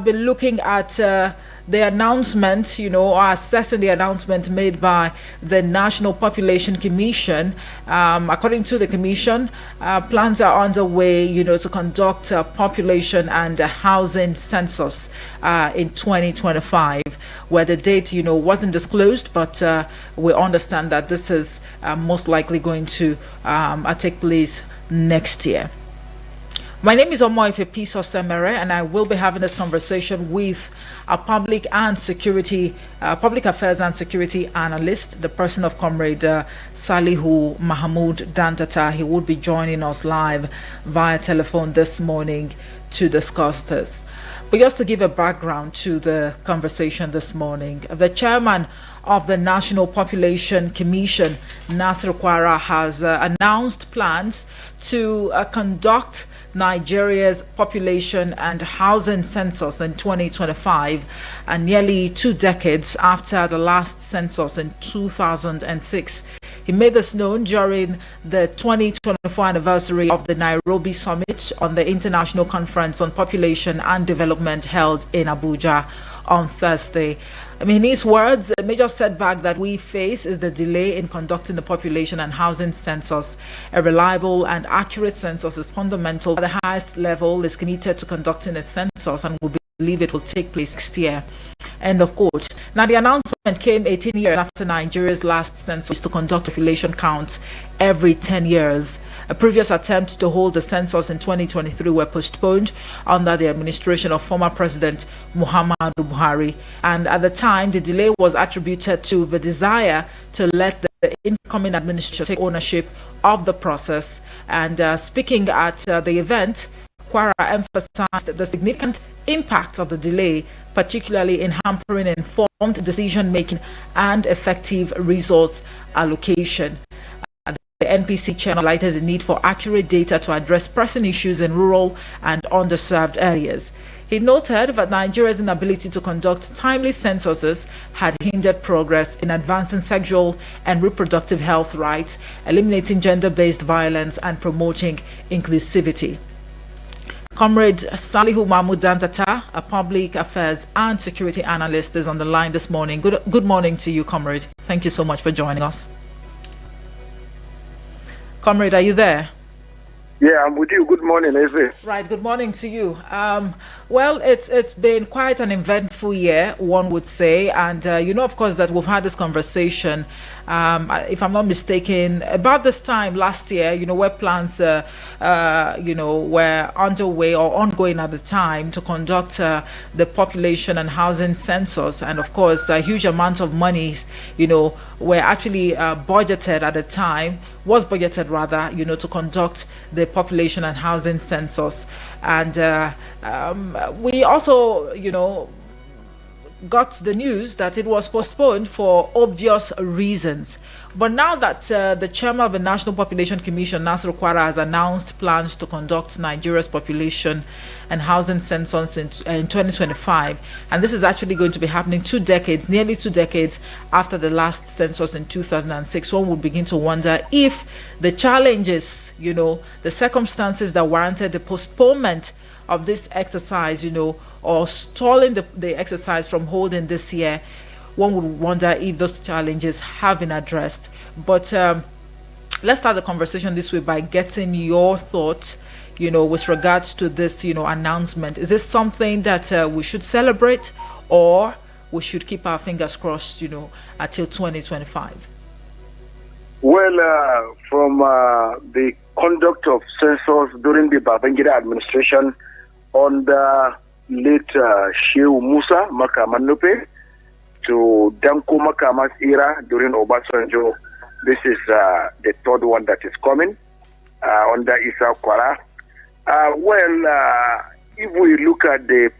been looking at the announcement, or assessing the announcement made by the National Population Commission. According to the Commission, plans are underway, to conduct a population and a housing census in 2025, where the date, wasn't disclosed, but we understand that this is most likely going to take place next year. My name is Omoife Peace Osemere, and I will be having this conversation with a public affairs and security analyst, the person of Comrade Salihu Mahmood Dantata. He would be joining us live via telephone this morning to discuss this. But just to give a background to the conversation this morning, the chairman of the National Population Commission, Nasir Kwara, has announced plans to conduct Nigeria's population and housing census in 2025, and nearly 2 decades after the last census in 2006. He made this known during the 2024 anniversary of the Nairobi Summit on the International Conference on Population and Development held in Abuja on Thursday. In his words, a major setback that we face is the delay in conducting the population and housing census. A reliable and accurate census is fundamental. At the highest level is committed to conducting a census, and we believe it will take place next year. End of quote. Now, the announcement came 18 years after Nigeria's last census to conduct population counts every 10 years. A previous attempt to hold the census in 2023 were postponed under the administration of former President Muhammadu Buhari. And at the time, the delay was attributed to the desire to let the incoming administration take ownership of the process. And speaking at the event, Kwara emphasized the significant impact of the delay, particularly in hampering informed decision-making and effective resource allocation. The NPC chairman highlighted the need for accurate data to address pressing issues in rural and underserved areas. He noted that Nigeria's inability to conduct timely censuses had hindered progress in advancing sexual and reproductive health rights, eliminating gender-based violence, and promoting inclusivity. Comrade Salihu Mahmood Dantata, a public affairs and security analyst, is on the line this morning. Good morning to you, comrade. Thank you so much for joining us. Comrade, are you there? Yeah, I'm with you. Good morning, Eze. Right, good morning to you. Well, it's been quite an eventful year, one would say. And, of course, that we've had this conversation, if I'm not mistaken, about this time last year, where plans, were underway or ongoing at the time to conduct the population and housing census. And, of course, a huge amount of money, were actually budgeted at the time, was budgeted rather, to conduct the population and housing census. And we also, got the news that it was postponed for obvious reasons. But now that the chairman of the National Population Commission, Nasir Kwara, has announced plans to conduct Nigeria's population and housing census in 2025, and this is actually going to be happening nearly 2 decades after the last census in 2006, one would begin to wonder if the challenges, the circumstances that warranted the postponement of this exercise, or stalling the exercise from holding this year, one would wonder if those challenges have been addressed. But let's start the conversation this way by getting your thoughts, with regards to this, announcement. Is this something that we should celebrate, or we should keep our fingers crossed, until 2025? Well, from the conduct of census during the Babangida administration under late Shehu Musa Makamandope to Danko Makama's era during Obasanjo, this is the third one that is coming under Isa Kwara. If we look at the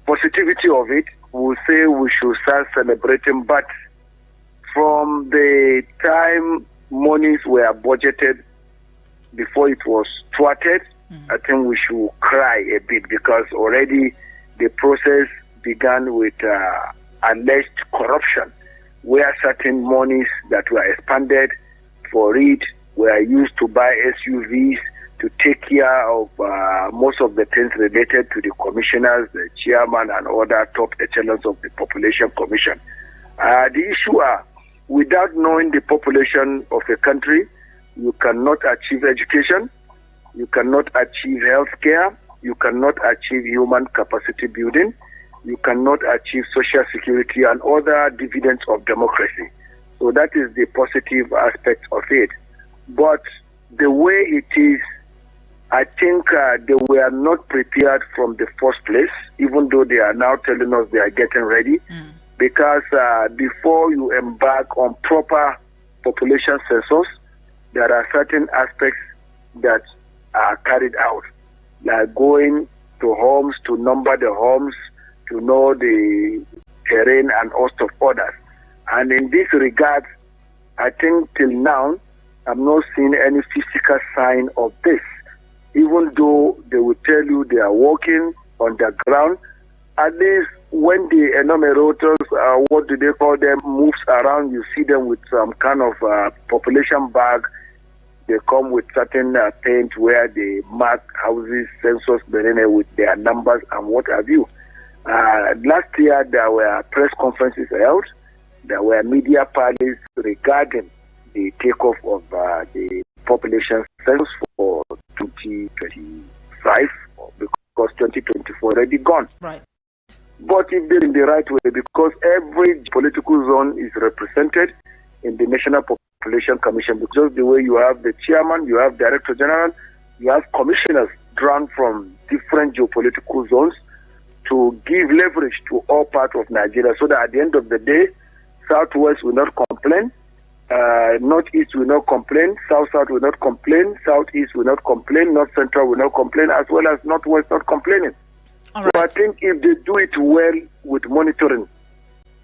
positivity of it, we'll say we should start celebrating. But from the time monies were budgeted before it was thwarted, I think we should cry a bit, because already the process began with alleged corruption, where certain monies that were expended for it were used to buy SUVs, to take care of most of the things related to the commissioners, the chairman, and other top echelons of the Population Commission. The issue are, without knowing the population of a country, you cannot achieve education, you cannot achieve health care, you cannot achieve human capacity building, you cannot achieve social security and other dividends of democracy. So that is the positive aspect of it. But the way it is, I think they were not prepared from the first place, even though they are now telling us they are getting ready. Because before you embark on proper population census, there are certain aspects that are carried out, like going to homes to number the homes, to know the terrain and host of others. And in this regard, I think till now, I've not seen any physical sign of this. Even though they will tell you they are working on the ground, at least when the enumerators, what do they call them, moves around, you see them with some kind of population bag. They come with certain paint where they mark houses, census, with their numbers and what have you. Last year, there were press conferences held. There were media parties regarding the takeoff of the population census for 2025, because 2024 already gone. Right. But if they're in the right way, because every political zone is represented in the National Population Commission, because the way you have the chairman, you have director general, you have commissioners drawn from different geopolitical zones to give leverage to all parts of Nigeria, so that at the end of the day, Southwest will not complain, Northeast will not complain, South will not complain, Southeast will not complain, North Central will not complain, as well as Northwest not complaining. All right. So I think if they do it well with monitoring,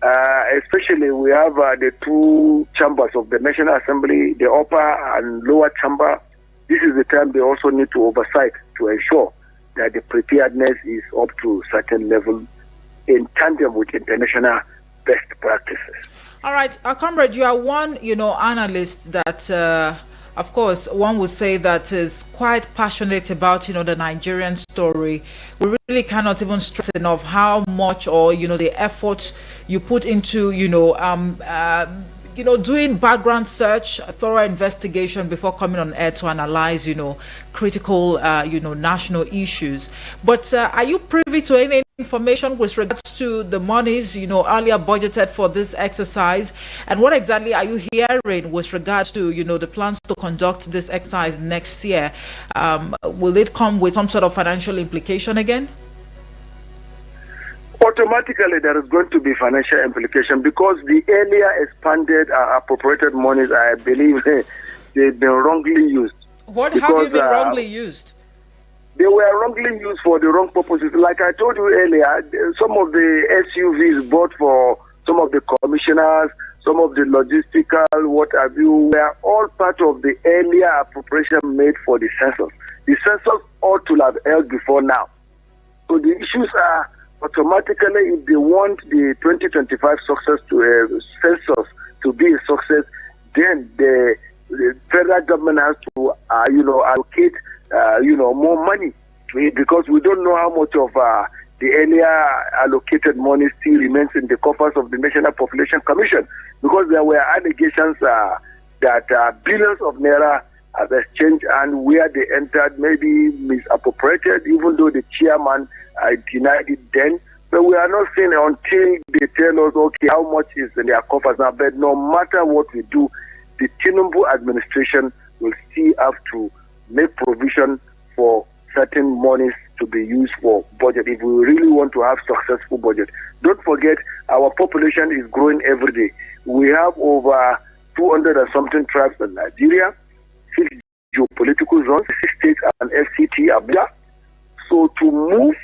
especially we have the two chambers of the National Assembly, the upper and lower chamber, this is the time they also need to oversight to ensure that the preparedness is up to a certain level in tandem with international best practices. All right, comrade, you are one, analyst that, of course, one would say that is quite passionate about, the Nigerian story. We really cannot even stress enough how much, or the effort you put into, doing background search, thorough investigation before coming on air to analyze, critical, national issues. But are you privy to any information with regards to the monies, earlier budgeted for this exercise? And what exactly are you hearing with regards to, the plans to conduct this exercise next year? Will it come with some sort of financial implication again? Automatically, there is going to be financial implication, because the earlier expanded appropriated monies, I believe, they've been wrongly used. How do you mean wrongly used? They were wrongly used for the wrong purposes. Like I told you earlier, some of the SUVs bought for some of the commissioners, some of the logistical, what have you, were all part of the earlier appropriation made for the census. The census ought to have held before now. So the issues are, automatically, if they want the 2025 census to be a success, then the federal government has to, allocate, more money to it, because we don't know how much of the earlier allocated money still remains in the coffers of the National Population Commission, because there were allegations that billions of naira have exchanged, and where they entered maybe misappropriated, even though the chairman denied it then. But we are not seeing until they tell us, okay, how much is in their coffers now. But no matter what we do, the Tinubu administration will still have to make provision for certain monies to be used for budget if we really want to have successful budget. Don't forget, our population is growing every day. We have over 200 and something tribes in Nigeria, 6 geopolitical zones, 6 states and FCT, Abuja. So to move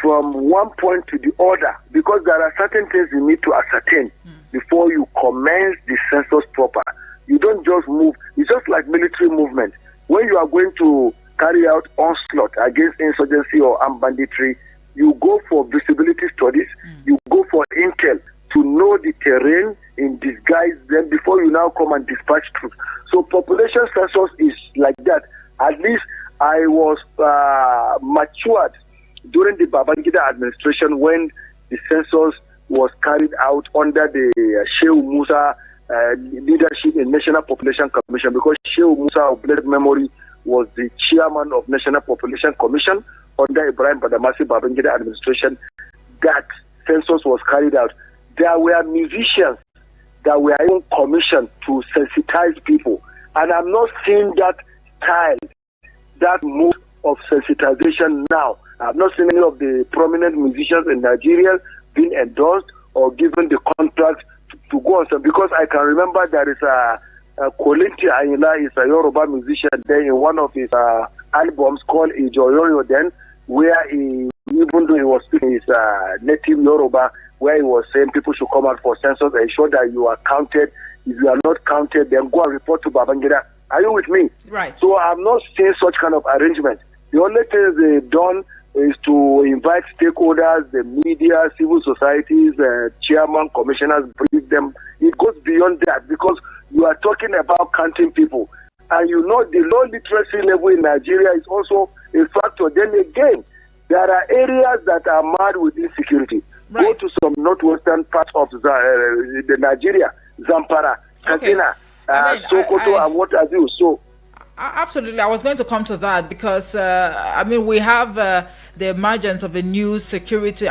from one point to the other, because there are certain things you need to ascertain before you commence the census proper. You don't just move. It's just like military movement. When you are going to carry out onslaught against insurgency or armed banditry, you go for visibility studies, you go for intel to know the terrain in disguise, then before you now come and dispatch troops. So population census is like that. At least I was matured during the Babangida administration when the census was carried out under the Shehu Musa leadership in National Population Commission, because Shehu Musa of blessed memory was the chairman of National Population Commission under Ibrahim Badamasi Babangida administration. That census was carried out. There were musicians that were even commissioned to sensitize people, and I'm not seeing that style, that move of sensitization now. I've not seen any of the prominent musicians in Nigeria being endorsed or given the contract to go on. So because I can remember there is a Kolinti Ayinla is a Yoruba musician there in one of his albums called Ijoyoyo then, where he, even though he was speaking his native Yoruba, where he was saying people should come out for census, ensure that you are counted. If you are not counted, then go and report to Babangida. Are you with me? Right. So I'm not seeing such kind of arrangement. The only thing they've done is to invite stakeholders, the media, civil societies, chairman, commissioners, brief them. It goes beyond that, because you are talking about counting people. And you know the low literacy level in Nigeria is also a factor. Then again, there are areas that are mad with insecurity. Right. Go to some northwestern parts of the Nigeria, Zampara, Katsina, Sokoto, and what have you. So, absolutely, I was going to come to that because we have the emergence of a new security.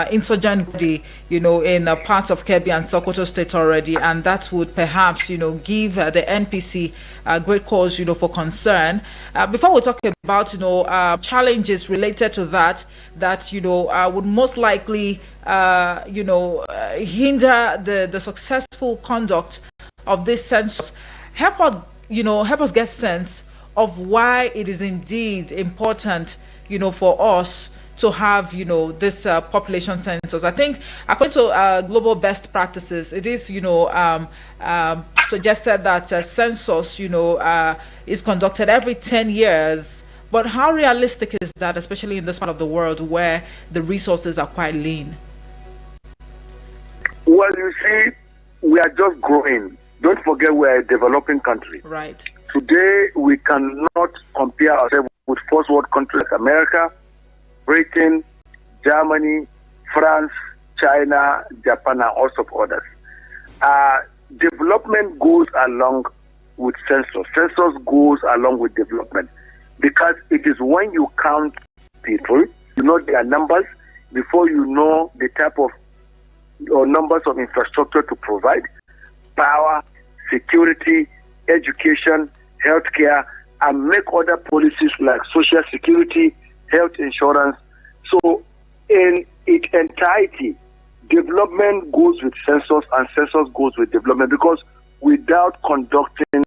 Insurgent body, in parts of Kebbi and Sokoto state already, and that would perhaps, give the NPC great cause, for concern. Before we talk about, challenges related to that would most likely, hinder the successful conduct of this census. Help us get sense of why it is indeed important, for us to have, this population census. I think according to global best practices, it is, suggested that census, is conducted every 10 years. But how realistic is that, especially in this part of the world where the resources are quite lean? Well, you see, we are just growing. Don't forget we're a developing country. Right. Today, we cannot compare ourselves with first world countries like America, Britain, Germany, France, China, Japan, and also others. Development goes along with census. Census goes along with development, because it is when you count people, you know their numbers, before you know the type of or numbers of infrastructure to provide, power, security, education, healthcare, and make other policies like social security, health insurance. So in its entirety, development goes with census and census goes with development, because without conducting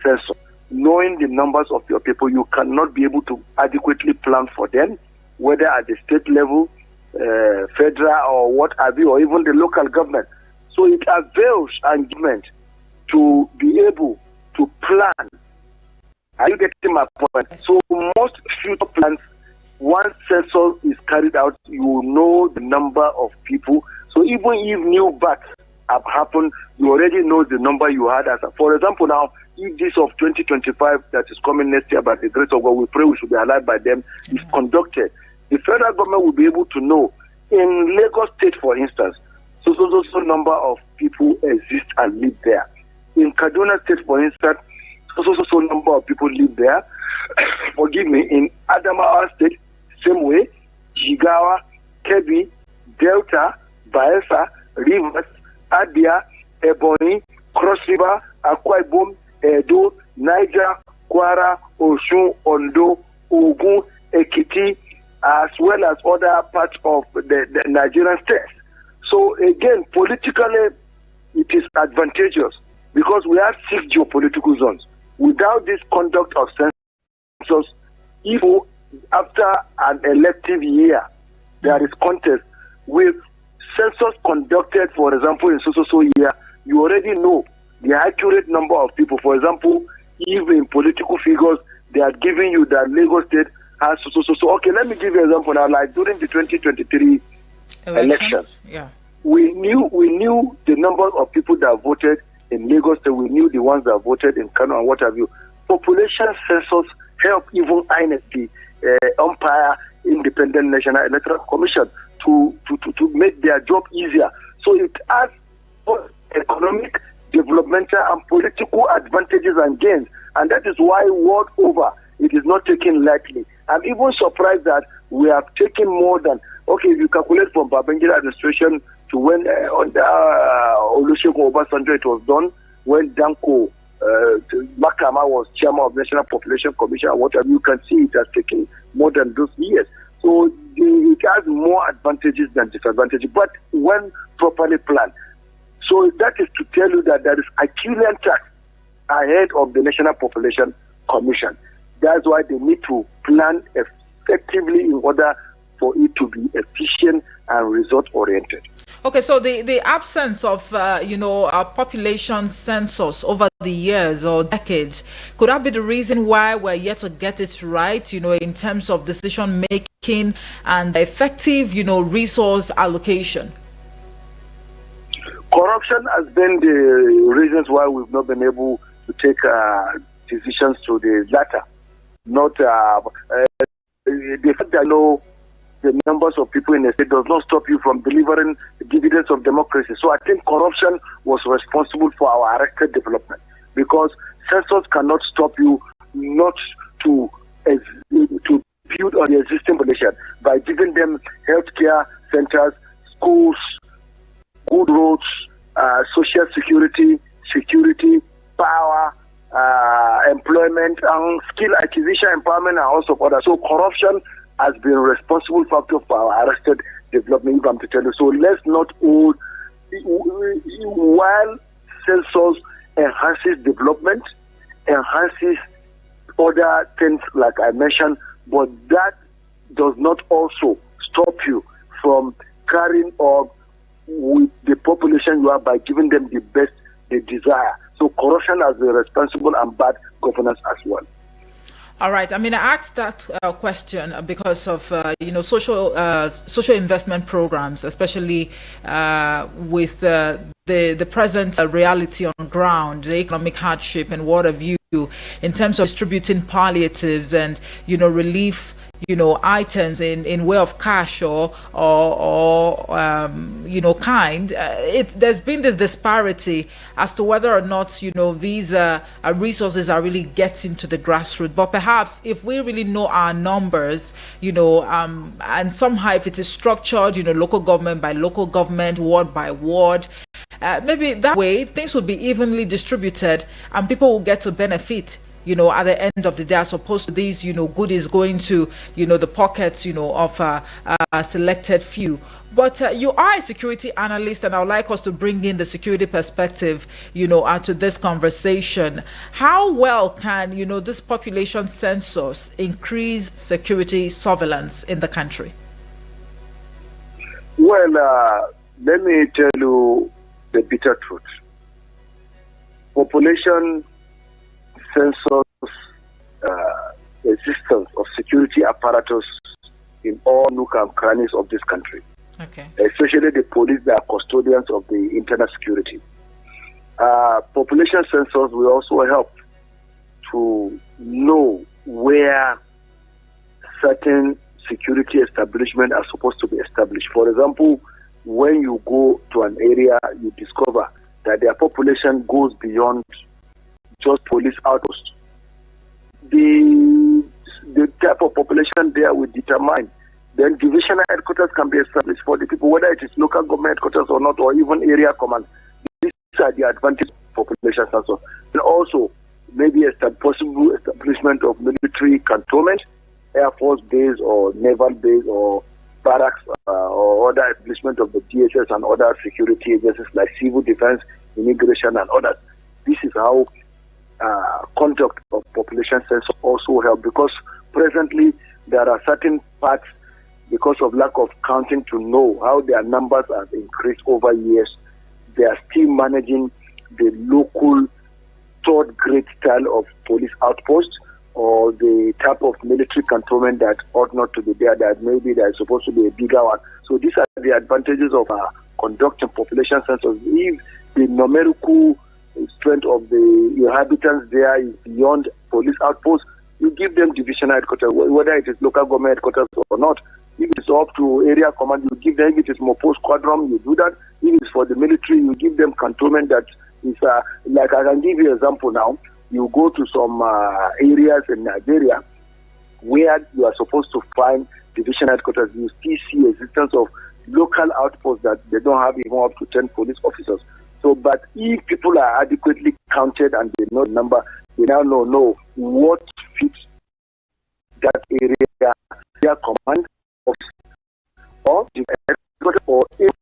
census, knowing the numbers of your people, you cannot be able to adequately plan for them, whether at the state level, federal, or what have you, or even the local government. So it avails an government to be able to plan. Are you getting my point? So most future plans, once census is carried out, you will know the number of people. So even if new births have happened, you already know the number you had. For example, now, if this of 2025 that is coming next year by the grace of God, we pray we should be alive by them, is conducted, the federal government will be able to know, in Lagos State, for instance, so number of people exist and live there. In Kaduna State, for instance, so number of people live there. Forgive me, in Adamawa State, same way, Jigawa, Kebbi, Delta, Bayelsa, Rivers, Abia, Ebonyi, Cross River, Akwa Ibom, Edo, Niger, Kwara, Osun, Ondo, Ogun, Ekiti, as well as other parts of the Nigerian states. So again, politically, it is advantageous because we have 6 geopolitical zones. Without this conduct of census, if after an elective year there is contest with census conducted, for example, in so year, you already know the accurate number of people. For example, even in political figures, they are giving you that Lagos State has so. Okay, let me give you an example now. Like during the 2023 election, we knew the number of people that voted in Lagos State. We knew the ones that voted in Kano and what have you. Population census help even INEC, the umpire Independent National Electoral Commission, to make their job easier. So it has both economic, developmental, and political advantages and gains. And that is why world over, it is not taken lightly. I'm even surprised that we have taken more than, okay, if you calculate from Babangida administration to when under Olusegun Obasanjo it was done, when Danko Makama was chairman of National Population Commission, and whatever, you can see it has taken more than those years. So it has more advantages than disadvantages, but when properly planned. So that is to tell you that there is Herculean task ahead of the National Population Commission. That's why they need to plan effectively in order for it to be efficient and result-oriented. Okay, so the absence of, our population census over the years or decades, could that be the reason why we're yet to get it right, in terms of decision making and effective, resource allocation? Corruption has been the reasons why we've not been able to take decisions to the latter. Not the fact that the numbers of people in the state does not stop you from delivering the dividends of democracy. So I think corruption was responsible for our arrested development, because census cannot stop you not to build on the existing population by giving them healthcare centers, schools, good roads, social security, power, employment, and skill acquisition, empowerment, and also others. So corruption has been a responsible factor for our arrested development, if I'm to tell you. So let's not hold, while census enhances development, enhances other things like I mentioned, but that does not also stop you from carrying on with the population you are by giving them the best they desire. So corruption has been responsible and bad governance as well. All right. I mean, I asked that question because of social investment programs, especially with the present reality on ground, the economic hardship, and what have you, in terms of distributing palliatives and relief items in way of cash or kind. There's been this disparity as to whether or not these resources are really getting to the grassroots. But perhaps if we really know our numbers, and somehow if it is structured, local government by local government, ward by ward, maybe that way things will be evenly distributed and people will get to benefit at the end of the day, as opposed to these, goodies going to, the pockets, of a selected few. But you are a security analyst, and I would like us to bring in the security perspective, to this conversation. How well can, this population census increase security surveillance in the country? Well, let me tell you the bitter truth. Population census existence of security apparatus in all nook and crannies of this country. Okay. Especially the police that are custodians of the internal security. Population census will also help to know where certain security establishments are supposed to be established. For example, when you go to an area, you discover that their population goes beyond just police outposts. The type of population there will determine. Then divisional headquarters can be established for the people, whether it is local government headquarters or not, or even area command. These are the advantages of population census. And also, maybe a possible establishment of military cantonment, Air Force base or naval base or barracks or other establishment of the DHS and other security agencies like civil defense, immigration, and others. This is how conduct of population census also help, because presently there are certain parts, because of lack of counting to know how their numbers have increased over years, they are still managing the local third grade style of police outpost or the type of military cantonment that ought not to be there, that maybe there is supposed to be a bigger one. So these are the advantages of conducting population census. If the numerical strength of the inhabitants there is beyond police outposts, you give them divisional headquarters, whether it is local government headquarters or not. If it's up to area command, you give them. If it is Mopo Squadron, you do that. If it's for the military, you give them cantonment that is, like I can give you an example now. You go to some areas in Nigeria where you are supposed to find division headquarters, you still see existence of local outposts that they don't have even up to 10 police officers. So, but if people are adequately counted and they know the number, they now know what fits that area, their command office, or the headquarters, or if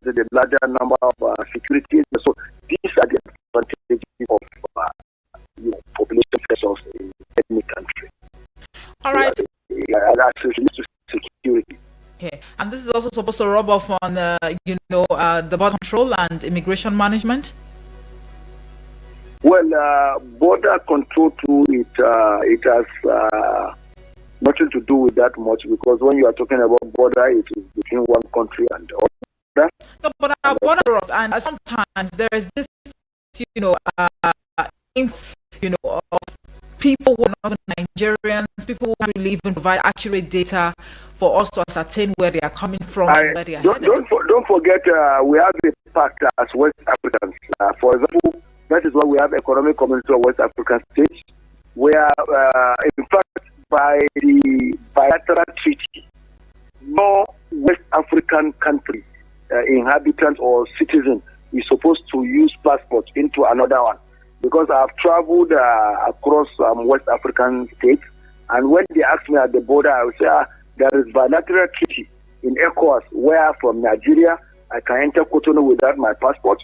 the larger number of security. So these are the advantages of population pressures in any country. All right. Security. Okay, and this is also supposed to rub off on the border control and immigration management. Well, border control too, it has nothing to do with that much, because when you are talking about border, it is between one country and the other. No, but border cross, and sometimes there is this, of people who are not Nigerians, people who can't really even provide accurate data for us to ascertain where they are coming from and where they are headed. Don't forget, we have a pact as West Africans. For example, that is why we have economic community of West African states, where, in fact, by the bilateral treaty, no West African country, inhabitant or citizen, is supposed to use passport into another one. Because I have traveled across West African states, and when they ask me at the border, I will say, there is bilateral treaty in ECOWAS, where from Nigeria, I can enter Cotonou without my passport.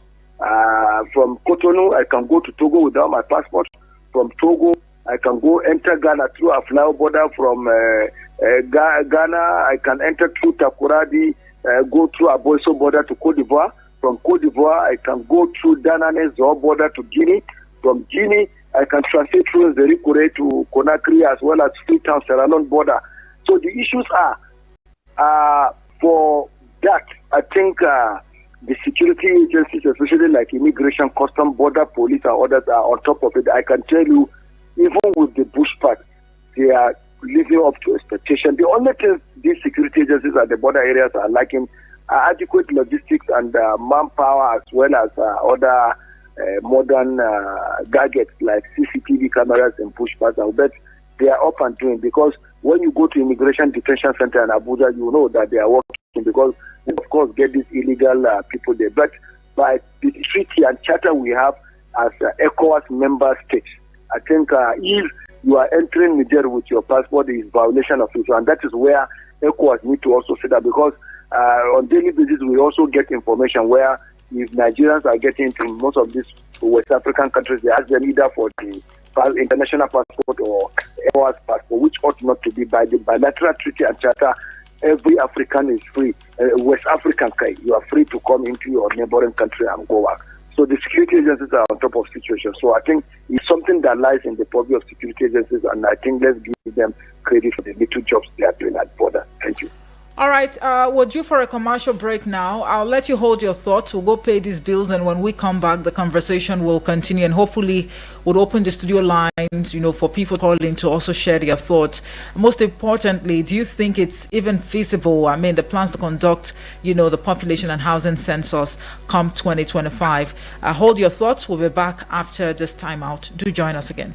From Cotonou, I can go to Togo without my passport. From Togo, I can go enter Ghana through a flyover border. From Ghana, I can enter through Takoradi, go through a Boiso border to Cote d'Ivoire. From Cote d'Ivoire, I can go through Danane Zor border to Guinea. From Guinea, I can transit through Zerikure to Conakry, as well as Freetown, Sierra Leone border. So the issues are, for that, I think the security agencies, especially like immigration, custom, border, police, and others, are on top of it. I can tell you, even with the bush part, they are living up to expectation. The only thing these security agencies at the border areas are lacking are adequate logistics and manpower, as well as other modern gadgets like CCTV cameras and push parts. I bet they are up and doing, because when you go to immigration detention center in Abuja, you know that they are working, because we, of course, get these illegal people there. But by the treaty and charter we have as ECOWAS member states, I think if you are entering Niger with your passport, it is violation of it. And that is where ECOWAS need to also say that, because on daily basis we also get information where if Nigerians are getting into most of these West African countries, they ask them either for the international passport or ECOWAS passport, which ought not to be. By the bilateral treaty and charter, every African is free. West African, you are free to come into your neighboring country and go back. So the security agencies are on top of situations. So I think it's something that lies in the purview of security agencies, and I think let's give them credit for the little jobs they are doing at border. Thank you. All right, we're due for a commercial break now. I'll let you hold your thoughts. We'll go pay these bills, and when we come back, the conversation will continue, and hopefully we'll open the studio lines, for people calling to also share their thoughts. Most importantly, do you think it's even feasible? I mean, the plans to conduct, the population and housing census come 2025. Hold your thoughts. We'll be back after this timeout. Do join us again.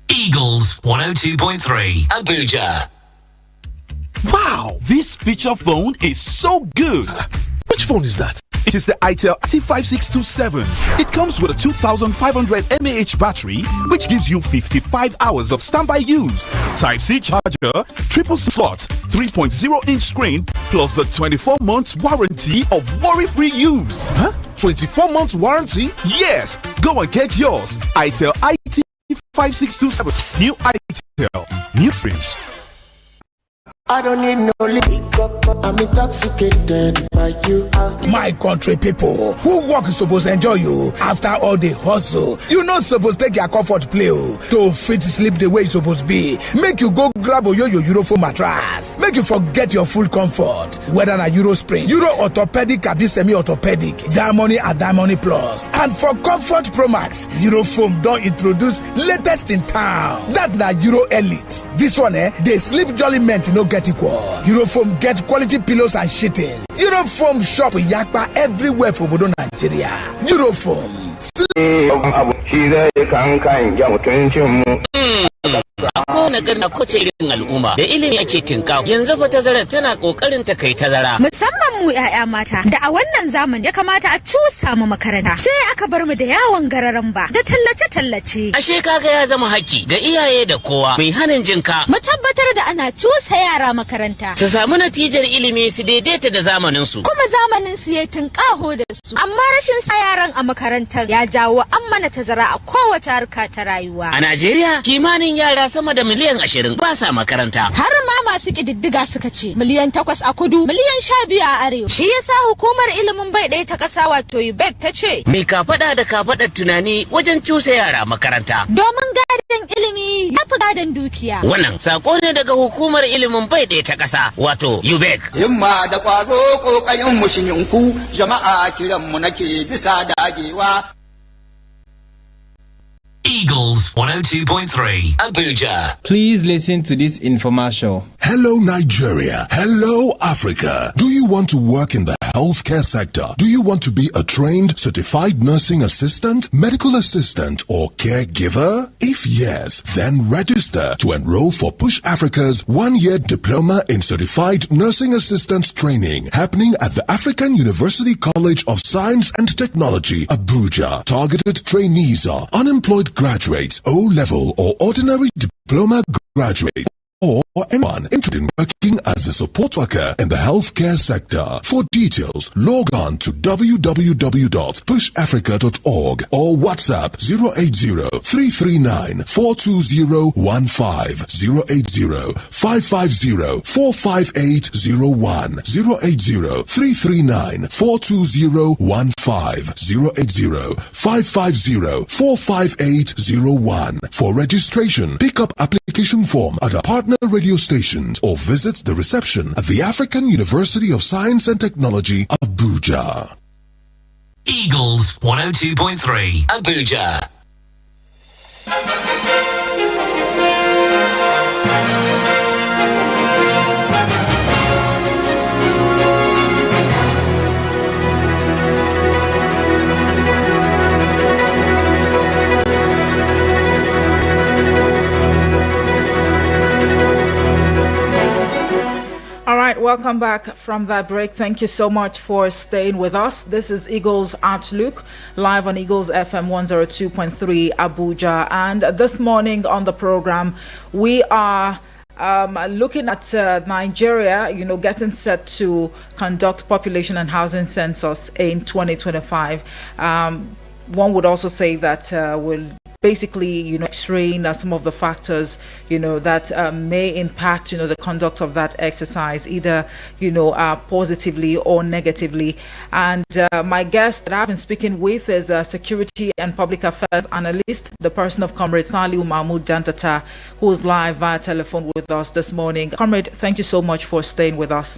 Eagles 102.3 Abuja. Wow, this feature phone is so good. Which phone is that? It is the itel T5627. It comes with a 2500 mAh battery, which gives you 55 hours of standby use. Type-C charger, triple slot, 3.0-inch screen, plus the 24 months warranty of worry-free use. Huh? 24 months warranty? Yes, go and get yours. itel IT5627. New itel, new screens. I don't need no link up. I'm intoxicated by you. My country people, who work suppose enjoy you after all the hustle. You not supposed to take your comfort play to fit sleep the way you supposed be. Make you go grab a yo-yo Eurofoam mattress. Make you forget your full comfort. Whether na Euro Spring, Euro Orthopedic, or semi-orthopedic, Diamond and Diamond Plus. And for Comfort Pro Max, Eurofoam don't introduce latest in town. That na Euro Elite. This one, they sleep jolly meant no get equal. Eurofoam get quality pillows and sheeting. Eurofoam shop yakpa everywhere for Bodo Nigeria. Eurofoam. A kowane garin kowace irin al'umma da ilimi ake tinkawo. Yanzu fa tazarar tana kokarin ta kai tazara. Musamman mu 'ya'ya mata da a wannan zamani ya kamata a cusa mu makaranta. Sai aka bar mu da yawon gararan ba da tallace-tallace. Ashe kaga ya zama haƙƙi ga iyaye da kowa mai hanin jinka. Mu tabbatar da ana cusa yara makaranta. Su samu natijar ilimi su daidaita da zamanin su. Kuma zamanin su ya tinkaho da su. Amma rashin sa yaran a makarantar ya jawo an mana tazara a kowace harka ta rayuwa. A Najeriya kimanin yara sama da miliyan 20 ba sa makaranta. Har ma masu ƙididdiga suka ce miliyan 8 a kudu, miliyan 12 a arewa. Shi yasa hukumar ilimin bai ɗaya ta ƙasa wato UBEC ta ce mai kafaɗa da kafaɗar tunani wajen cusa yara makaranta. Domin gadon ilimi ya fi gadon dukiya. Wannan sako ne daga hukumar ilimin bai ɗaya ta ƙasa wato UBEC. Himma da ƙwazo ƙoƙarin mushinku jama'a kiranmu nake bisa dagewa. Eagles 102.3 Abuja. Please listen to this infomercial. Hello, Nigeria. Hello, Africa. Do you want to work in the healthcare sector? Do you want to be a trained, certified nursing assistant, medical assistant, or caregiver? If yes, then register to enroll for Push Africa's one-year diploma in certified nursing assistant training happening at the African University College of Science and Technology, Abuja. Targeted trainees are unemployed graduates, O-level or ordinary diploma graduates, or anyone interested in working as a support worker in the healthcare sector. For details, log on to www.pushafrica.org or WhatsApp 080-339-42015, 080-550-45801, 080-339-42015, 080-550-45801. For registration, pick up application form at a partner radio stations or visit the reception at the African University of Science and Technology, Abuja. Eagles 102.3 Abuja. All right, welcome back from that break. Thank you so much for staying with us. This is Eagles Outlook, live on Eagles FM 102.3 Abuja. And this morning on the program, we are looking at Nigeria, getting set to conduct population and housing census in 2025. One would also say that we'll basically, explain some of the factors, that may impact, the conduct of that exercise, either, positively or negatively. And my guest that I've been speaking with is a security and public affairs analyst, the person of Comrade Saliu Mahmoud Dantata, who is live via telephone with us this morning. Comrade, thank you so much for staying with us.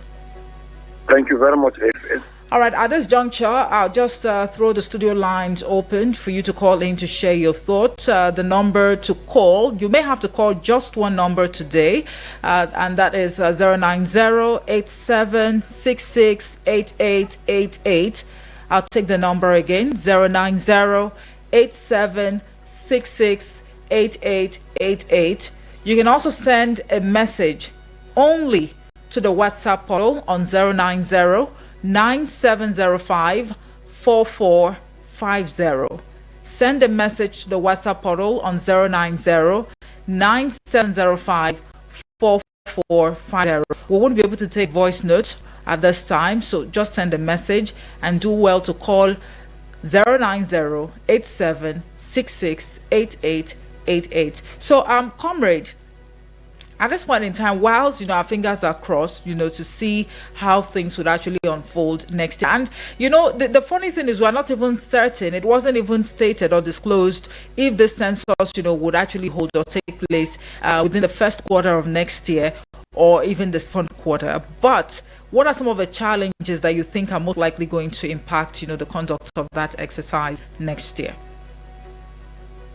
Thank you very much. All right, at this juncture, I'll just throw the studio lines open for you to call in to share your thoughts. The number to call, you may have to call just one number today, and that is 090-8766-8888. I'll take the number again, 090-8766-8888. You can also send a message only to the WhatsApp portal on 090-9705-4450. Send a message to the WhatsApp portal on 090-9705-4450. We won't be able to take voice notes at this time, so just send a message and do well to call 090-8766-8888. So, comrade, At this point in time, whilst our fingers are crossed, to see how things would actually unfold next year. And the funny thing is, we're not even certain. It wasn't even stated or disclosed if this census, would actually hold or take place within the first quarter of next year or even the second quarter. But what are some of the challenges that you think are most likely going to impact, the conduct of that exercise next year?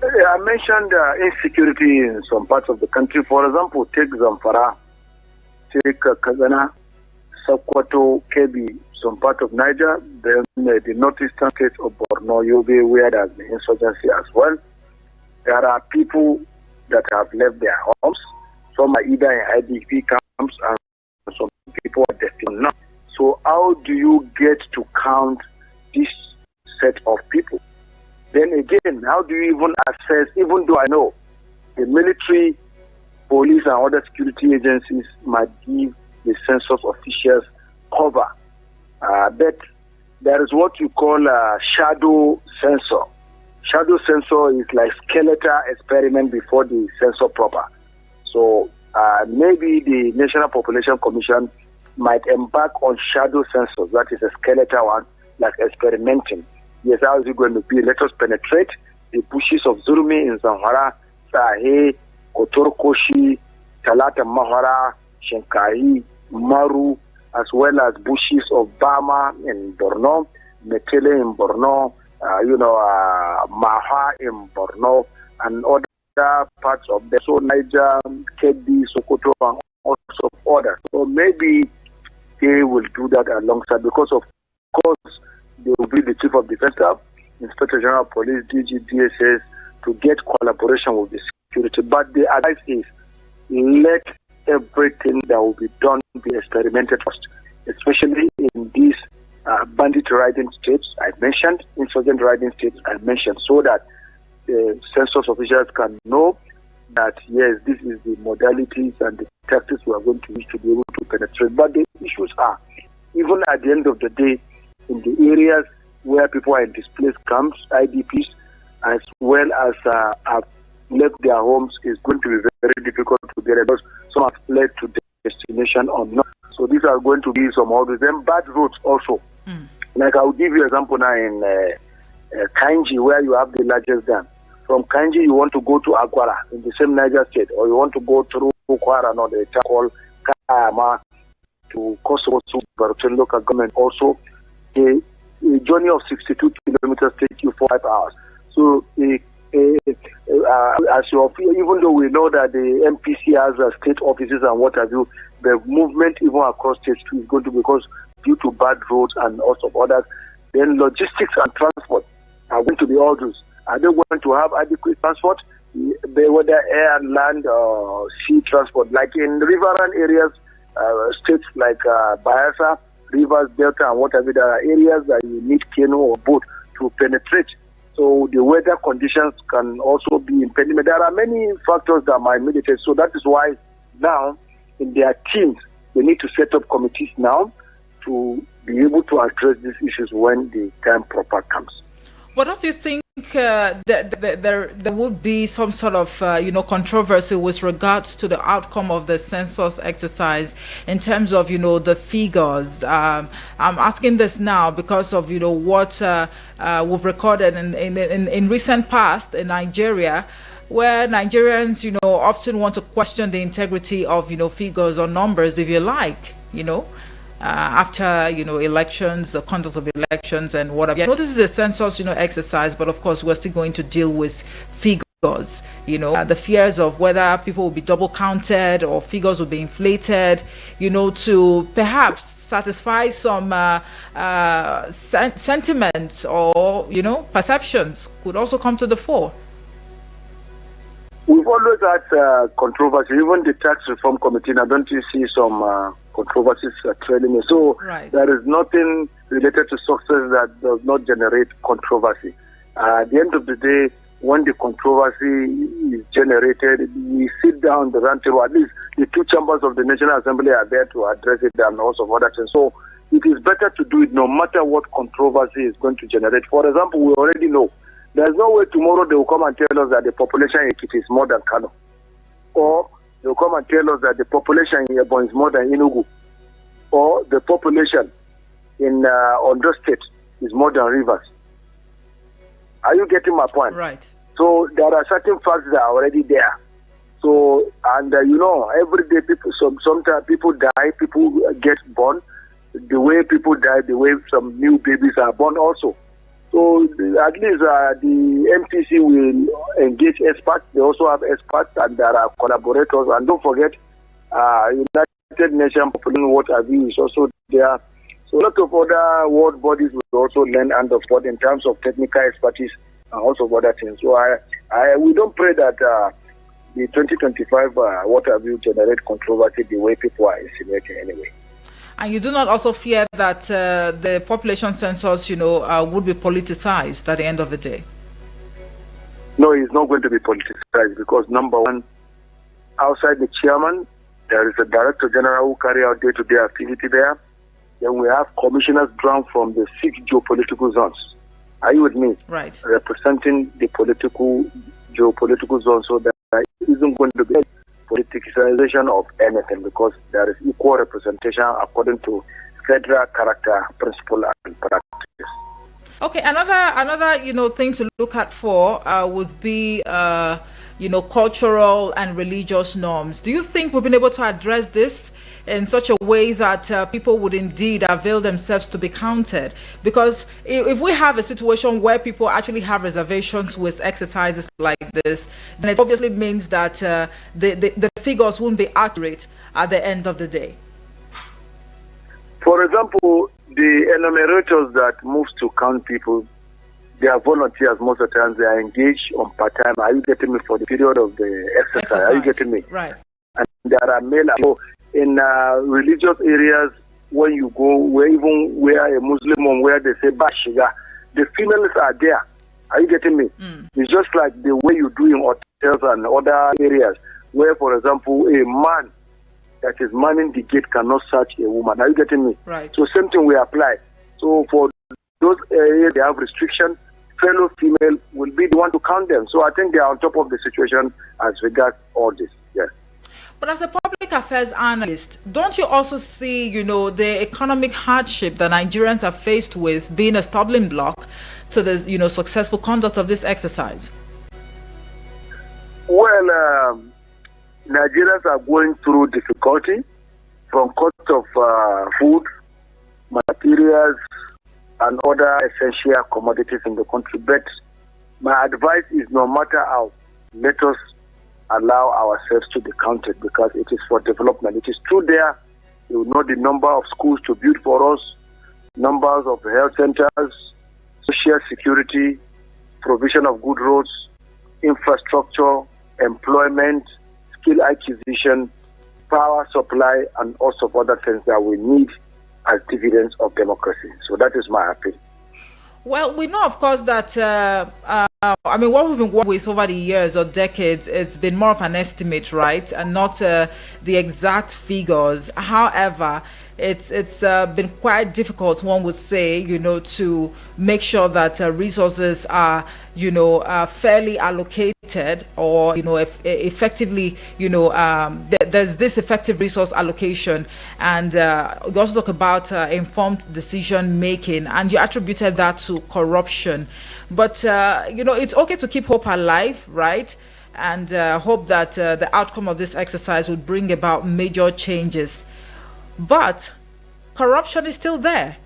I mentioned insecurity in some parts of the country. For example, take Zamfara, take Kazana, Sokoto, Kebbi, some part of Niger, then the northeastern states of Borno, Yobe, where there's been insurgency as well. There are people that have left their homes. Some are either in IDP camps and some people are destined now. So how do you get to count this set of people? Then again, how do you even assess, even though I know the military, police and other security agencies might give the census officials cover, but there is what you call a shadow censor. Shadow censor is like skeletal experiment before the censor proper. So maybe the National Population Commission might embark on shadow census, that is a skeletal one, like experimenting. Yes, how is it going to be? Let us penetrate the bushes of Zurmi in Zamfara, Sahe, Kotorkoshi, Talata Mahara, Shenkai, Maru, as well as bushes of Bama in Borno, Metele in Borno, Maha in Borno, and other parts of the Niger, Kebbi, Sokoto, and also others. So maybe they will do that alongside, because of course they will be the Chief of Defense Staff, Inspector General of Police, DG, DSS, to get collaboration with the security. But the advice is, let everything that will be done be experimented first, especially in these bandit riding states I mentioned, insurgent riding states I mentioned, so that the census officials can know that, yes, this is the modalities and the tactics we are going to use to be able to penetrate. But the issues are, even at the end of the day, in the areas where people are in displaced camps, IDPs, as well as have left their homes, is going to be very difficult to get, because some have fled to destination or not. So these are going to be some of them bad roads also. Like I'll give you an example now in Kainji, where you have the largest dam. From Kainji, you want to go to Aguara in the same Niger state, or you want to go through Kwara, or the Chakol, Kayama, to Kosovo, to Baruchen local government also. A journey of 62 kilometers takes you 5 hours. So, as you, even though we know that the MPC has state offices and what have you, the movement even across states is going to be, because due to bad roads and also others, then logistics and transport are going to be all those. Are they going to have adequate transport, whether air, land, or sea transport? Like in riverine areas, states like Bayelsa, Rivers, Delta, and whatever, there are areas that you need canoe or boat to penetrate. So the weather conditions can also be impediment. There are many factors that might mediate. So that is why now in their teams, they need to set up committees now to be able to address these issues when the time proper comes. What do you think that there would be some sort of controversy with regards to the outcome of the census exercise in terms of the figures? I'm asking this now because of what we've recorded in recent past in Nigeria, where Nigerians often want to question the integrity of figures or numbers, if you like, after elections, the conduct of elections and whatever. I know this is a census exercise, but of course we're still going to deal with figures. The fears of whether people will be double counted or figures will be inflated, to perhaps satisfy some sentiments or perceptions could also come to the fore. We've always had controversy. Even the tax reform committee, now don't you see some controversies trailing me? So there is nothing related to success that does not generate controversy. At the end of the day, when the controversy is generated, we sit down the round table. At least the two chambers of the National Assembly are there to address it and also other things. So it is better to do it no matter what controversy is going to generate. For example, we already know there's no way tomorrow they will come and tell us that the population in Ekiti is more than Kano. Or They'll come and tell us that the population in Ebonyi is more than Enugu, or the population in Ondo State is more than Rivers. Are you getting my point? Right. So there are certain facts that are already there. So, and every day sometimes people die, people get born. The way people die, the way some new babies are born also. So at least the MPC will engage experts. They also have experts and there are collaborators. And don't forget, United Nations Population Water is also there. So a lot of other world bodies will also lend hand of support in terms of technical expertise and also other things. So we don't pray that the 2025 water bill generate controversy the way people are insinuating anyway. And you do not also fear that the population census, would be politicized at the end of the day? No, it's not going to be politicized because number one, outside the chairman, there is a director general who carry out day-to-day activity there. Then we have commissioners drawn from the 6 geopolitical zones. Are you with me? Right. Representing the geopolitical zones, so that there isn't going to be politicization of anything because there is equal representation according to federal character, principle, and practice. Okay, another thing to look at for would be cultural and religious norms. Do you think we've been able to address this in such a way that people would indeed avail themselves to be counted? Because if we have a situation where people actually have reservations with exercises like this, then it obviously means that the figures won't be accurate at the end of the day. For example, the enumerators that moves to count people, they are volunteers most of the time. They are engaged on part-time. Are you getting me for the period of the exercise? Are you getting me? Right. And there are male. In religious areas, when you go, where a Muslim home, where they say Bashiga, the females are there. Are you getting me? It's just like the way you do in hotels and other areas, where, for example, a man that is manning the gate cannot search a woman. Are you getting me? Right. So same thing we apply. So for those areas they have restriction, fellow female will be the one to count them. So I think they are on top of the situation as regards all this. Yes. But as a public affairs analyst, don't you also see, the economic hardship that Nigerians are faced with being a stumbling block to the, successful conduct of this exercise? Well, Nigerians are going through difficulty from cost of food, materials, and other essential commodities in the country. But my advice is no matter how, let us allow ourselves to be counted because it is for development. It is true there. You know the number of schools to build for us, numbers of health centers, social security, provision of good roads, infrastructure, employment, skill acquisition, power supply, and also other things that we need as dividends of democracy. So that is my appeal. Well, we know, of course, that what we've been working with over the years or decades, it's been more of an estimate, right, and not the exact figures. However, it's been quite difficult, one would say, to make sure that resources are, fairly allocated or, effectively, there's this effective resource allocation. And you also talk about informed decision making, and you attributed that to corruption. But, it's okay to keep hope alive, right? And hope that the outcome of this exercise would bring about major changes. But corruption is still there.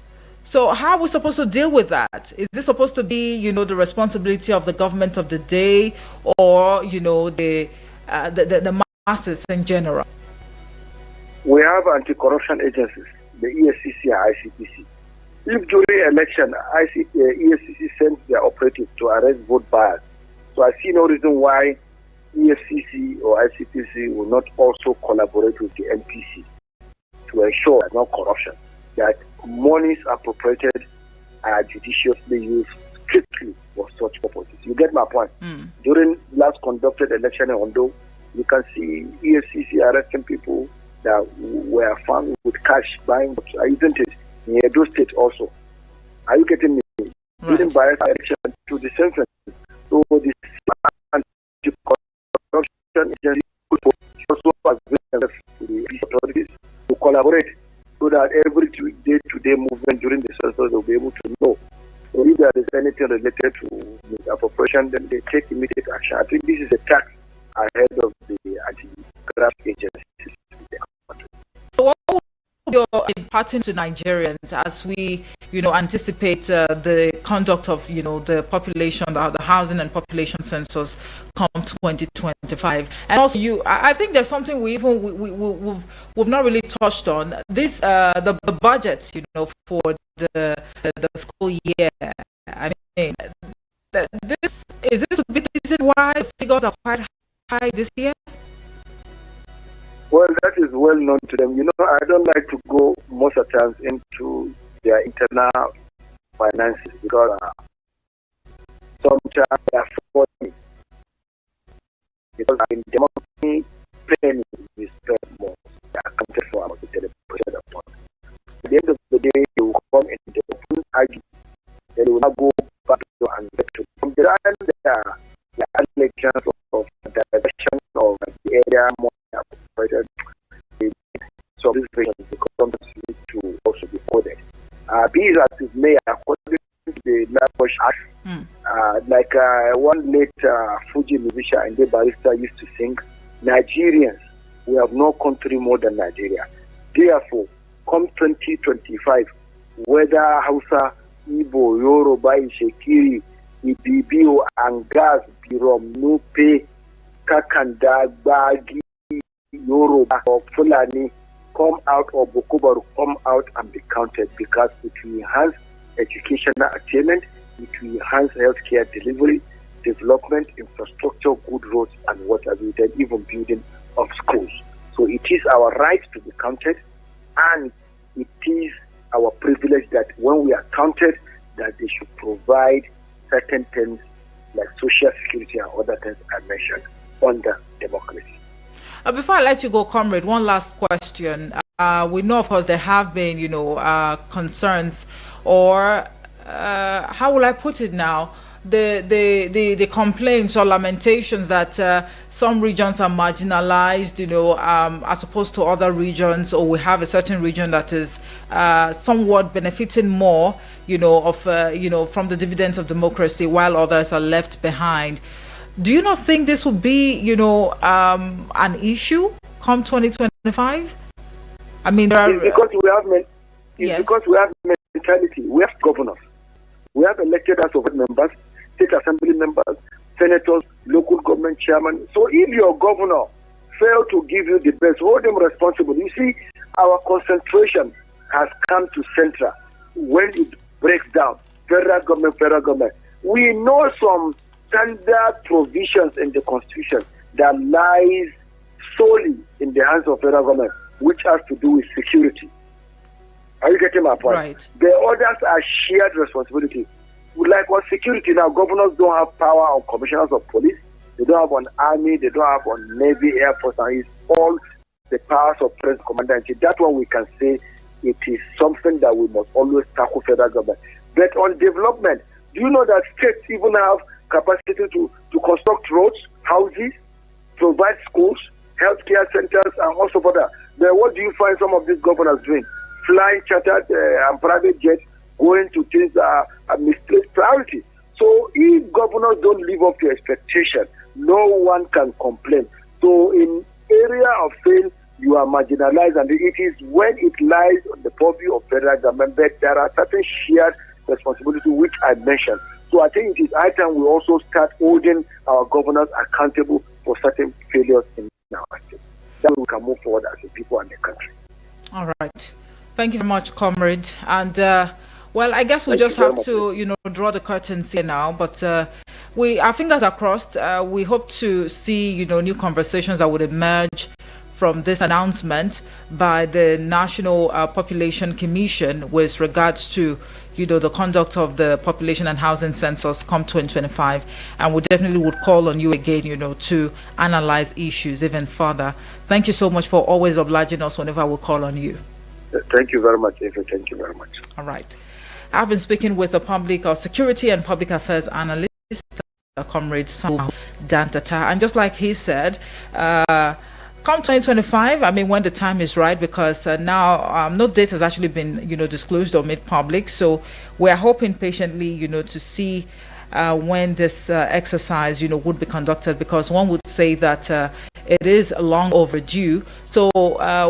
So how are we supposed to deal with that? Is this supposed to be, the responsibility of the government of the day, or, the masses in general? We have anti-corruption agencies, the EFCC and ICPC. If during election, EFCC sends their operatives to arrest vote buyers, so I see no reason why EFCC or ICPC will not also collaborate with the NPC to ensure no corruption, that monies appropriated are judiciously used strictly for such purposes. You get my point? During last conducted election in Ondo, you can see EFCC arresting people that were found with cash buying, isn't it? In Edo State also. Are you getting me? Right. During bias election to the census. So this anti-corruption agency also collaborate so that every day-to-day movement during the census they'll be able to know. So if there is anything related to misappropriation, then they take immediate action. I think this is a task ahead of the anti-graft agencies. So what would you imparting to Nigerians as we, anticipate the conduct of, the population, the housing and population census come 2025? And also, I think there's something we've not really touched on. This the budget, for the school year. I mean, is this a big reason why the figures are quite high this year? Well, that is well known to them. I don't like to go most of the times into their internal finances because sometimes they are funny. Because in democracy, penny is spent more. They are accounted for about 30% upon. At the end of the day, they will come and they will argue. Then they will not go back to and get to. From the end, there are allegations of diversion of the area more. So these patients become need to also be coded. These as it may, according to the Language Act, like one late Fuji musician and the barrister used to sing, Nigerians, we have no country more than Nigeria. Therefore, come 2025, whether Hausa, Igbo, Yoruba, Ishekiri, Ibibio, Angas, Birom, Nupe, Kakanda, Bagi, Yoruba or Fulani come out, or Bokobaru come out and be counted, because it will enhance educational attainment, it will enhance healthcare delivery, development, infrastructure, good roads and what have you, then even building of schools. So it is our right to be counted, and it is our privilege that when we are counted, that they should provide certain things like social security and other things I mentioned under democracy. Before I let you go, comrade, one last question. We know, of course, there have been, concerns, or how will I put it now? The complaints or lamentations that some regions are marginalized, as opposed to other regions, or we have a certain region that is somewhat benefiting more, from the dividends of democracy, while others are left behind. Do you not think this will be, an issue come 2025? I mean, there are, because we have mentality. We have governors. We have elected House of members, state assembly members, senators, local government chairman. So if your governor failed to give you the best, hold him responsible. You see, our concentration has come to central. When it breaks down, federal government. We know some standard provisions in the Constitution that lies solely in the hands of federal government, which has to do with security. Are you getting my point? Right. The others are shared responsibility. Like on security now, governors don't have power on commissioners of police. They don't have on army. They don't have on navy, air force, and it's all the powers of president, commander-in-chief. That's what we can say. It is something that we must always tackle federal government. But on development, do you know that states even have capacity to construct roads, houses, provide schools, healthcare centers, and also further? Then what do you find some of these governors doing? Flying chartered and private jets, going to things that are misplaced priority. So if governors don't live up to expectation, no one can complain. So in area of fail, you are marginalized, and it is when it lies on the purview of federal government that there are certain shared responsibility which I mentioned. So I think it is high time we also start holding our governors accountable for certain failures in our state. Then we can move forward as a people and the country. All right. Thank you very much, comrade. And well, I guess we just have to, draw the curtains here now. But our fingers are crossed. We hope to see, new conversations that would emerge from this announcement by the National Population Commission with regards to, the conduct of the population and housing census come 2025. And we definitely would call on you again, to analyze issues even further. Thank you so much for always obliging us whenever we call on you. Thank you very much, Eva. Thank you very much. All right. I've been speaking with a public security and public affairs analyst, Comrade Samuel Dantata. And just like he said, come 2025, I mean, when the time is right, because now no date has actually been, disclosed or made public. So we're hoping patiently, to see when this exercise, would be conducted, because one would say that it is long overdue. So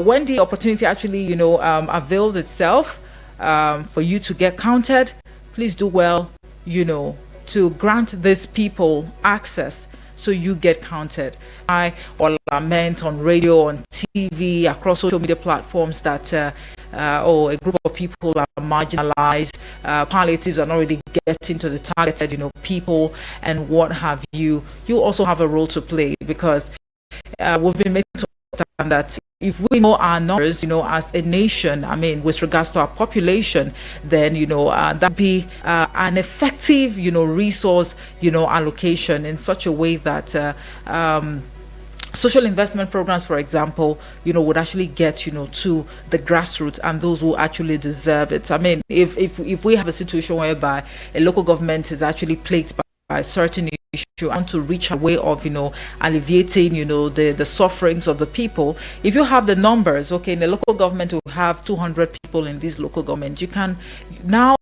when the opportunity actually, avails itself for you to get counted, please do well, to grant these people access so you get counted. I or lament on radio, on TV, across social media platforms that a group of people are marginalized, palliatives are not really getting to the targeted, people and what have you. You also have a role to play, because we've been made to understand that if we know our numbers, as a nation, I mean, with regards to our population, then, that be an effective, resource, allocation in such a way that social investment programs, for example, would actually get, to the grassroots and those who actually deserve it. I mean, if we have a situation whereby a local government is actually plagued by a certain issue, and to reach a way of alleviating the sufferings of the people, if you have the numbers, okay, in the local government we have 200 people in this local government, you can now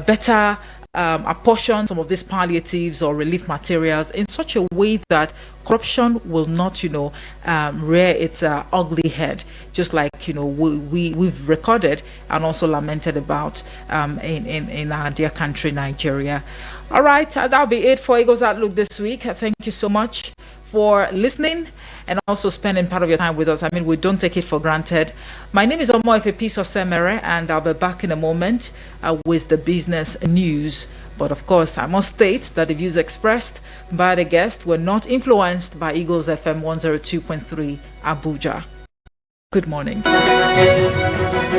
better apportion some of these palliatives or relief materials in such a way that corruption will not rear its ugly head, just like we've recorded and also lamented about in our dear country Nigeria. All right, that'll be it for Eagles Outlook this week. Thank you so much for listening and also spending part of your time with us. I mean, we don't take it for granted. My name is Omo Efepiso Semere, and I'll be back in a moment with the business news. But of course, I must state that the views expressed by the guest were not influenced by Eagles FM 102.3 Abuja. Good morning.